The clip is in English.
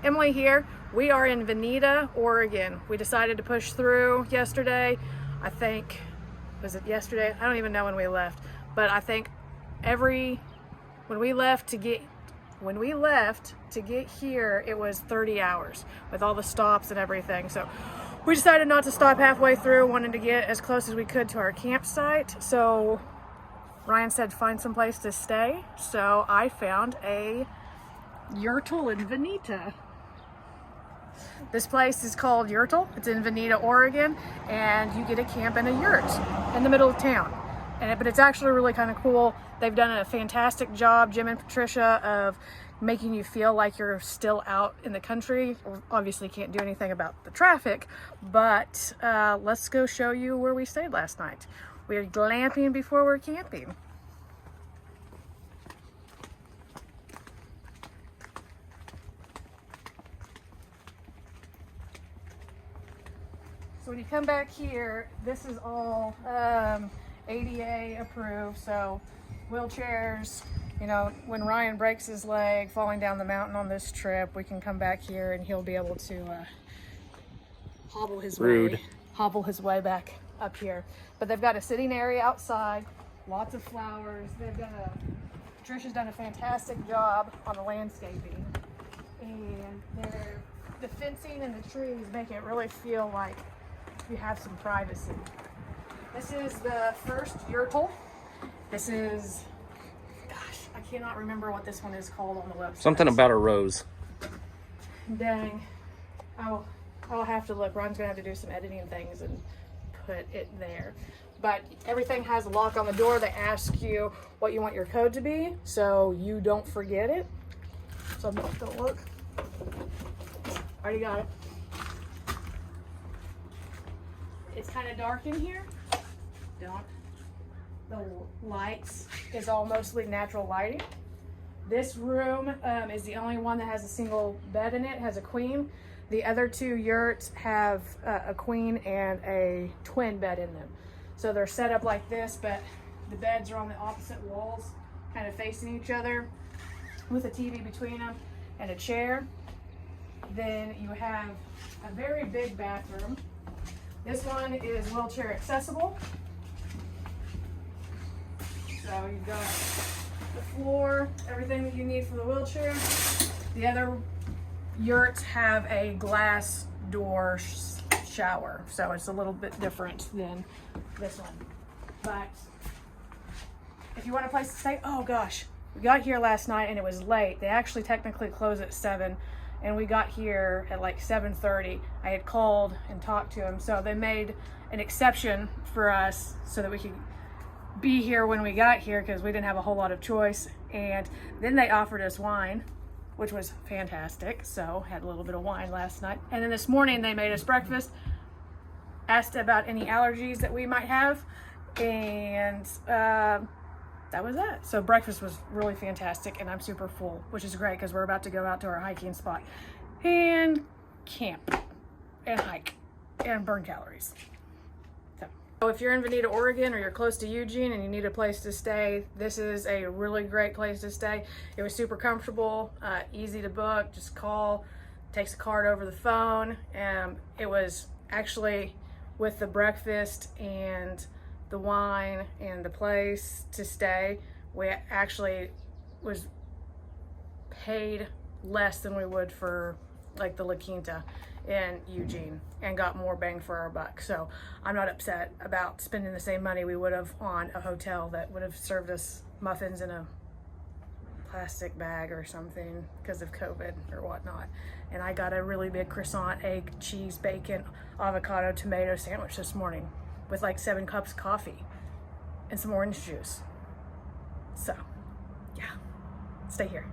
Emily here. We are in Veneta, Oregon. We decided to push through yesterday. I think, was it yesterday? I don't even know when we left, but I think when we left to get here, it was 30 hours with all the stops and everything. So we decided not to stop halfway through, wanted to get as close as we could to our campsite. So Ryan said find some place to stay. So I found a Yurtel in Veneta. This place is called Yurtel. It's in Veneta, Oregon, and you get to camp in a yurt in the middle of town. But it's actually really kind of cool. They've done a fantastic job, Jim and Patricia, of making you feel like you're still out in the country. Obviously can't do anything about the traffic, but let's go show you where we stayed last night. We're glamping before we're camping. So when you come back here, this is all ADA approved, so wheelchairs, you know, when Ryan breaks his leg falling down the mountain on this trip, we can come back here and he'll be able to hobble his way back up here. But they've got a sitting area outside, lots of flowers. Patricia's done a fantastic job on the landscaping, and the fencing and the trees make it really feel like you have some privacy. This is the first Yurtel. This is, gosh, I cannot remember what this one is called on the website. Something about a rose. Dang. I'll have to look. Ron's gonna have to do some editing things and put it there. But everything has a lock on the door. They ask you what you want your code to be, so you don't forget it. So I'm just gonna look. Already got it. It's kind of dark in here. The lights is all mostly natural lighting. This room is the only one that has a single bed in it, has a queen. The other two yurts have a queen and a twin bed in them. So they're set up like this, but the beds are on the opposite walls, kind of facing each other, with a TV between them and a chair. Then you have a very big bathroom. This one is wheelchair accessible. So you've got the floor, everything that you need for the wheelchair. The other yurts have a glass door shower, so it's a little bit different than this one. But if you want a place to stay, oh gosh, we got here last night and it was late. They actually technically close at 7. And we got here at like 7:30. I had called and talked to them, so they made an exception for us so that we could be here when we got here, because we didn't have a whole lot of choice. And then they offered us wine, which was fantastic. So had a little bit of wine last night. And then this morning they made us breakfast, asked about any allergies that we might have, and that was that. So breakfast was really fantastic, and I'm super full, which is great because we're about to go out to our hiking spot and camp and hike and burn calories. So if you're in Veneta, Oregon, or you're close to Eugene and you need a place to stay, this is a really great place to stay. It was super comfortable, easy to book. Just call, takes a card over the phone. It was actually, with the breakfast and the wine and the place to stay, we actually was paid less than we would for like the La Quinta in Eugene, and got more bang for our buck. So I'm not upset about spending the same money we would have on a hotel that would have served us muffins in a plastic bag or something because of COVID or whatnot. And I got a really big croissant, egg, cheese, bacon, avocado, tomato sandwich this morning with like 7 cups of coffee and some orange juice. So yeah, stay here.